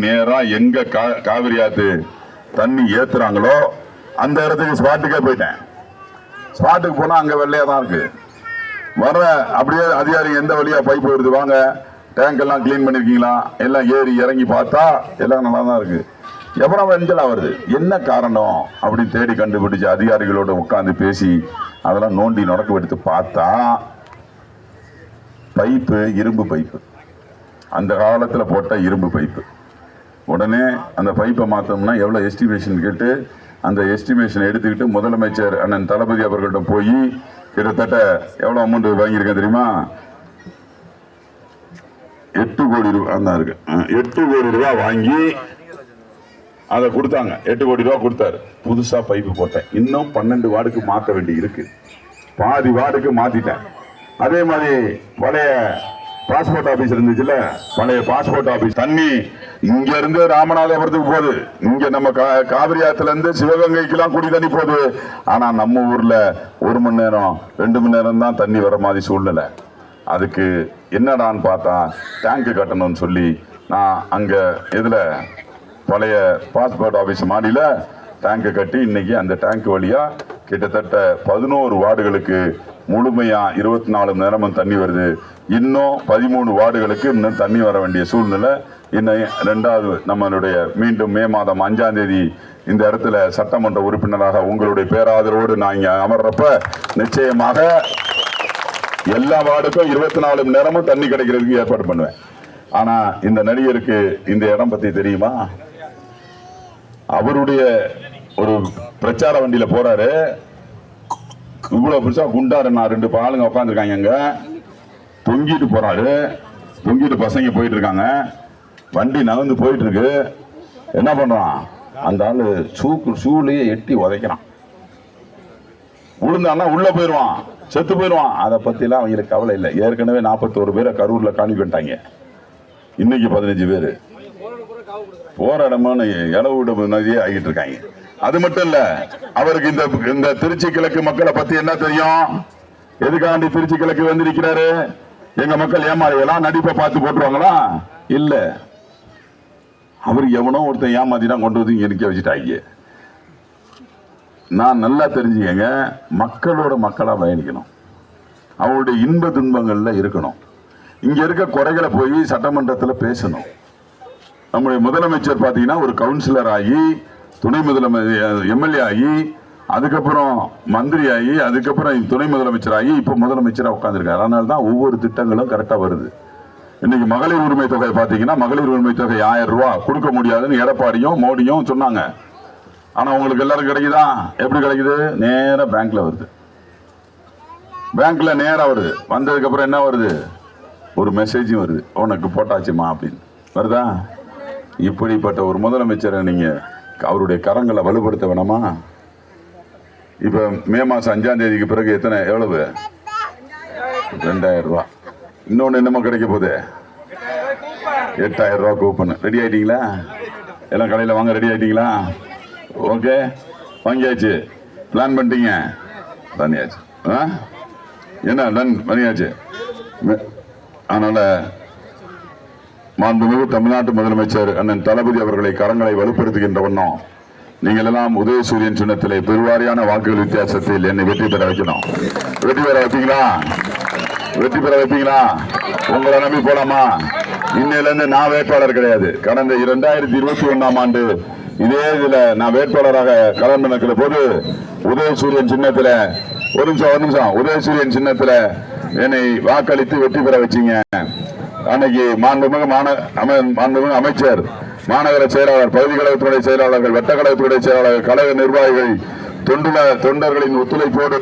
நேரா எங்க காவிரி ஆத்து தண்ணி ஏத்துறாங்களோ அந்த இடத்துக்கு ஸ்பாட்டுக்கே போயிட்டேன். ஸ்பாட்டுக்கு போனா அங்க வெள்ளையா தான் இருக்கு. வர்ற அப்படியே அதிகாரி எந்த வழியா பைப் வருது, வாங்க டேங்க் எல்லாம் கிளீன் பண்ணிருக்கீங்களா, எல்லாம் ஏறி இறங்கி பார்த்தா எல்லாம் நல்லா தான் இருக்கு. எவ்வளவு வெஞ்சலா வருது, என்ன காரணம் அப்படின்னு தேடி கண்டுபிடிச்சு அதிகாரிகளோட உட்காந்து பேசி அதெல்லாம் நோண்டி நுடக்க எடுத்து பார்த்தா பைப்பு இரும்பு பைப்பு, அந்த காலத்துல போட்ட இரும்பு பைப்பு. உடனே அந்த பைப்பை மாற்றோம்னா எவ்வளோ எஸ்டிமேஷன் கேட்டு அந்த எஸ்டிமேஷன் எடுத்துக்கிட்டு முதலமைச்சர் அண்ணன் தளபதி அவர்களிடம் போய் கிட்டத்தட்ட எவ்வளோ அமௌண்ட் வாங்கியிருக்கேன் தெரியுமா? 8 கோடி ரூபாய் தான் இருக்கு. 8 கோடி ரூபாய் வாங்கி அதை கொடுத்தாங்க. 8 கோடி ரூபாய் கொடுத்தாரு. புதுசா பைப்பு போட்டேன். இன்னும் 12 வார்டுக்கு மாற்ற வேண்டி இருக்கு. பாதி வார்டுக்கு மாத்திட்டேன். அதே மாதிரி பழைய பாஸ்போர்ட் ஆபீஸ் இருந்துச்சுல, பழைய பாஸ்போர்ட் ஆபீஸ் தண்ணி இங்க இருந்து ராமநாதபுரத்துக்கு போகுது. இங்க நம்ம காவிரி ஆத்துல இருந்து சிவகங்கைக்கு எல்லாம் குடி தண்ணி போகுது. ஆனா நம்ம ஊர்ல 1 மணி நேரம் 2 மணி நேரம் தான் தண்ணி வர மாதிரி சூழ்நிலை. அதுக்கு என்னடான்னு பார்த்தா டேங்க் கட்டணும்னு சொல்லி நான் அங்க இதுல பழைய பாஸ்போர்ட் ஆபீஸ் மாடியில டேங்க் கட்டி இன்னைக்கு அந்த டேங்க் வழியா கிட்டத்தட்ட 11 வார்டுகளுக்கு முழுமையா 24 மணி நேரமும் தண்ணி வருது. இன்னும் 13 வார்டுகளுக்கு இன்னும் தண்ணி வர வேண்டிய சூழ்நிலை. இன்னும் 2வது நம்மளுடைய மீண்டும் மே மாதம் 5ஆம் தேதி இந்த இடத்துல சட்டமன்ற உறுப்பினராக உங்களுடைய பேராதரவோடு நான் இங்க அமர்றப்ப நிச்சயமாக எல்லா வார்டுக்கும் 24 மணி நேரமும் தண்ணி கிடைக்கிறதுக்கு ஏற்பாடு பண்ணுவேன். ஆனா இந்த நடிகருக்கு இந்த இடம் பத்தி தெரியுமா? அவருடைய ஒரு பிரச்சார வண்டியில போறாரு. இவ்வளவு பெருசா குண்டாரு, நான் 2 ஆளுங்க உட்காந்துருக்காங்க, அங்க தொங்கிட்டு போறாரு. தொங்கிட்டு பசங்க போயிட்டு இருக்காங்க. வண்டி நகர்ந்து போயிட்டு இருக்கு. என்ன பண்றான் அந்த ஆளு? சூளையே எட்டி உதைக்கிறான். விழுந்தான்னா உள்ள போயிடுவான், செத்து போயிடுவான். அதை பத்தி எல்லாம் அவங்களுக்கு கவலை இல்லை. ஏற்கனவே 41 பேரை கரூர்ல காணி பண்ணிட்டாங்க. இன்னைக்கு 15 பேரு போற இடமான இளவு நதியே ஆகிட்டு இருக்காங்க. அது மட்டும் இல்ல, அவருக்கு இந்த திருச்சி கிழக்கு மக்களை பத்தி என்ன தெரியும்? எதுக்காண்டி திருச்சி கிழக்கு வந்திருக்கிறாரு? எங்க மக்கள் ஏமாறியெல்லாம் நடிப்பை பார்த்து போட்டுருவாங்களா? இல்ல, அவர் எவனோ ஒருத்தன் ஏமாத்தினா கொண்டு வந்து நிக்க வச்சுட்டாங்க. நான் நல்லா தெரிஞ்சுக்கங்க, மக்களோட மக்களா பயணிக்கணும், அவங்களுடைய இன்ப துன்பங்கள்ல இருக்கணும். இங்க இருக்க குறைகளை போய் சட்டமன்றத்தில் பேசணும். நம்முடைய முதலமைச்சர் பாத்தீங்கன்னா ஒரு கவுன்சிலர் ஆகி, துணை முதலமைச்சர் எம்எல்ஏ ஆகி, அதுக்கப்புறம் மந்திரி ஆகி, அதுக்கப்புறம் துணை முதலமைச்சர் ஆகி, இப்ப முதலமைச்சரா உட்கார்ந்துருக்காரு. அதனால தான் ஒவ்வொரு திட்டங்களும் கரெக்டா வருது. இன்னைக்கு மகளிர் உரிமை தொகை பாத்தீங்கன்னா, மகளிர் உரிமை தொகை 1000 ரூபாய் கொடுக்க முடியாதுன்னு எடப்பாடியும் மோடியும் சொன்னாங்க. ஆனா உங்களுக்கு எல்லாரும் கிடைக்குதா? எப்படி கிடைக்குது? நேரா பேங்க்ல வருது. பேங்க்ல நேரா வருது. வந்ததுக்கு அப்புறம் என்ன வருது? ஒரு மெசேஜும் வருது, உனக்கு போட்டாச்சுமா அப்படின்னு வருதா? இப்படிப்பட்ட ஒரு முதலமைச்சரை நீங்க அவருடைய கரங்களை வலுப்படுத்த வேணாமா? இப்ப மே மாசம் 5ஆம் தேதிக்கு பிறகு எவ்வளவு? 2000 ரூபாய். இன்னொன்னு என்னமோ கிடைக்க போகுது, 8000 ரூபாய் கூப்பன். ரெடி ஆயிட்டீங்களா? எல்லாம் கடையில் வாங்க ரெடி ஆயிட்டீங்களா? ஓகே, வாங்கியாச்சு. பிளான் பண்ணிட்டீங்க, பண்ணியாச்சு. என்ன டன் பண்ணியாச்சு. அதனால மாண்புமிகு தமிழ்நாட்டு முதலமைச்சர் அண்ணன் தளபதி அவர்களை கரங்களை வலுப்படுத்துகின்ற வண்ணம் நீங்கள் எல்லாம் உதயசூரியன் சின்னத்திலே பெருவாரியான வாக்குகள் வித்தியாசத்தில் என்னை வெற்றி பெற வைக்கணும். வெற்றி பெற வைப்பீங்களா? வெற்றி பெற வைப்பீங்களா? உங்களை நம்பி போலாமா? இன்னையில இருந்து நான் வேட்பாளர் கிடையாது. கடந்த 2021ஆம் ஆண்டு இதே இதுல நான் வேட்பாளராக களமிறக்கிற போது உதயசூரியன் சின்னத்துல ஒரு நிமிஷம் உதயசூரியன் சின்னத்துல என்னை வாக்களித்து வெற்றி பெற வச்சீங்க. அன்னைக்கு மாண்புமிகு அமைச்சர், மாநகர செயலாளர், பகுதி கழகத்துடைய செயலாளர்கள், வட்ட கழகத்துடைய செயலாளர்கள், கழக நிர்வாகிகள், தொண்டர்களின் ஒத்துழைப்போடு